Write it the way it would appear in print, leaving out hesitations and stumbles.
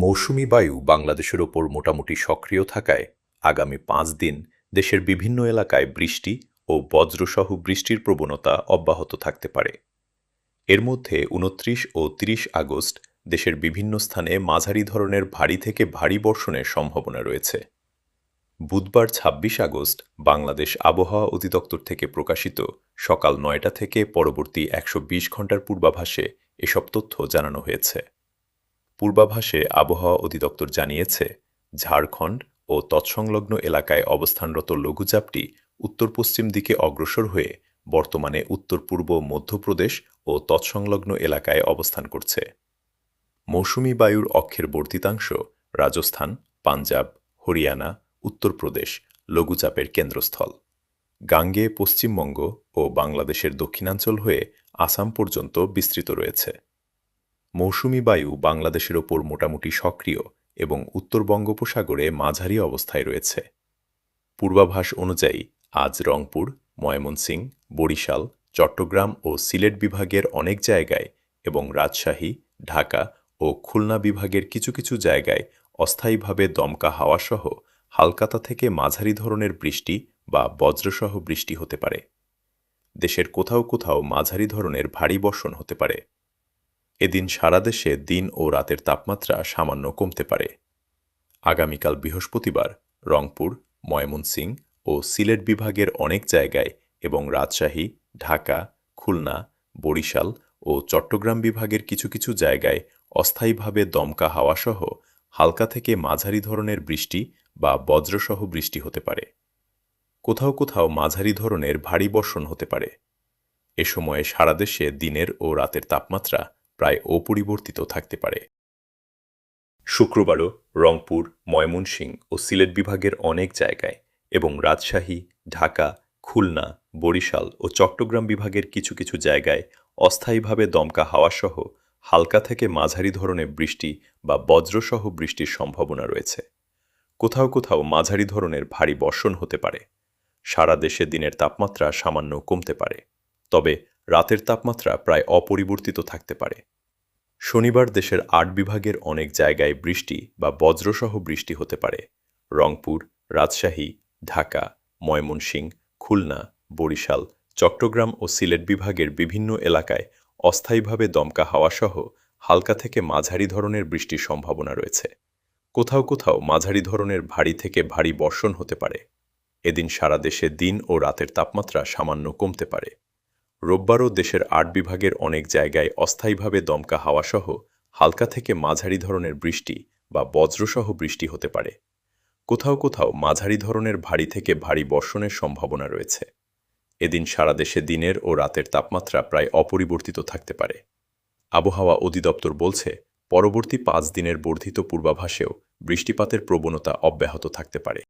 মৌসুমি বায়ু বাংলাদেশের ওপর মোটামুটি সক্রিয় থাকায় আগামী ৫ দিন দেশের বিভিন্ন এলাকায় বৃষ্টি ও বজ্রসহ বৃষ্টির প্রবণতা অব্যাহত থাকতে পারে। এর মধ্যে ২৯ ও ৩০ আগস্ট দেশের বিভিন্ন স্থানে মাঝারি ধরনের ভারী থেকে ভারী বর্ষণের সম্ভাবনা রয়েছে। বুধবার ২৬ আগস্ট বাংলাদেশ আবহাওয়া অধিদপ্তর থেকে প্রকাশিত সকাল ৯টা থেকে পরবর্তী ১২০ ঘণ্টার পূর্বাভাসে এসব তথ্য জানানো হয়েছে। পূর্বাভাসে আবহাওয়া অধিদপ্তর জানিয়েছে, ঝাড়খণ্ড ও তৎসংলগ্ন এলাকায় অবস্থানরত লঘুচাপটি উত্তর-পশ্চিম দিকে অগ্রসর হয়ে বর্তমানে উত্তর-পূর্ব মধ্যপ্রদেশ ও তৎসংলগ্ন এলাকায় অবস্থান করছে। মৌসুমি বায়ুর অক্ষের বর্ধিতাংশ রাজস্থান, পাঞ্জাব, হরিয়ানা, উত্তরপ্রদেশ লঘুচাপের কেন্দ্রস্থল। গাঙ্গে পশ্চিমবঙ্গ ও বাংলাদেশের দক্ষিণাঞ্চল হয়ে আসাম পর্যন্ত বিস্তৃত রয়েছে। মৌসুমি বায়ু বাংলাদেশের ওপর মোটামুটি সক্রিয় এবং উত্তর বঙ্গোপসাগরে মাঝারি অবস্থায় রয়েছে। পূর্বাভাস অনুযায়ী আজ রংপুর, ময়মনসিংহ, বরিশাল, চট্টগ্রাম ও সিলেট বিভাগের অনেক জায়গায় এবং রাজশাহী, ঢাকা ও খুলনা বিভাগের কিছু কিছু জায়গায় অস্থায়ীভাবে দমকা হাওয়াসহ হালকাতা থেকে মাঝারি ধরনের বৃষ্টি বা বজ্রসহ বৃষ্টি হতে পারে। দেশের কোথাও কোথাও মাঝারি ধরনের ভারী বর্ষণ হতে পারে। এদিন সারা দেশে দিন ও রাতের তাপমাত্রা সামান্য কমতে পারে। আগামীকাল বৃহস্পতিবার রংপুর, ময়মনসিংহ ও সিলেট বিভাগের অনেক জায়গায় এবং রাজশাহী, ঢাকা, খুলনা, বরিশাল ও চট্টগ্রাম বিভাগের কিছু কিছু জায়গায় অস্থায়ীভাবে দমকা হাওয়াসহ হালকা থেকে মাঝারি ধরনের বৃষ্টি বা বজ্রসহ বৃষ্টি হতে পারে। কোথাও কোথাও মাঝারি ধরনের ভারী বর্ষণ হতে পারে। এ সময়ে সারা দেশে দিনের ও রাতের তাপমাত্রা প্রায় অপরিবর্তিত থাকতে পারে। শুক্রবারও রংপুর, ময়মনসিংহ ও সিলেট বিভাগের অনেক জায়গায় এবং রাজশাহী, ঢাকা, খুলনা, বরিশাল ও চট্টগ্রাম বিভাগের কিছু কিছু জায়গায় অস্থায়ীভাবে দমকা হাওয়াসহ হালকা থেকে মাঝারি ধরনের বৃষ্টি বা বজ্রসহ বৃষ্টির সম্ভাবনা রয়েছে। কোথাও কোথাও মাঝারি ধরনের ভারী বর্ষণ হতে পারে। সারা দেশে দিনের তাপমাত্রা সামান্য কমতে পারে, তবে রাতের তাপমাত্রা প্রায় অপরিবর্তিত থাকতে পারে। শনিবার দেশের ৮ বিভাগের অনেক জায়গায় বৃষ্টি বা বজ্রসহ বৃষ্টি হতে পারে। রংপুর, রাজশাহী, ঢাকা, ময়মনসিংহ, খুলনা, বরিশাল, চট্টগ্রাম ও সিলেট বিভাগের বিভিন্ন এলাকায় অস্থায়ীভাবে দমকা হাওয়াসহ হালকা থেকে মাঝারি ধরনের বৃষ্টির সম্ভাবনা রয়েছে। কোথাও কোথাও মাঝারি ধরনের ভারী থেকে ভারী বর্ষণ হতে পারে। এদিন সারা দেশে দিন ও রাতের তাপমাত্রা সামান্য কমতে পারে। রোববারও দেশের ৮ বিভাগের অনেক জায়গায় অস্থায়ীভাবে দমকা হাওয়াসহ হালকা থেকে মাঝারি ধরনের বৃষ্টি বা বজ্রসহ বৃষ্টি হতে পারে। কোথাও কোথাও মাঝারি ধরনের ভারী থেকে ভারী বর্ষণের সম্ভাবনা রয়েছে। এদিন সারা দেশে দিনের ও রাতের তাপমাত্রা প্রায় অপরিবর্তিত থাকতে পারে। আবহাওয়া অধিদপ্তর বলছে, পরবর্তী ৫ দিনের বর্ধিত পূর্বাভাসেও বৃষ্টিপাতের প্রবণতা অব্যাহত থাকতে পারে।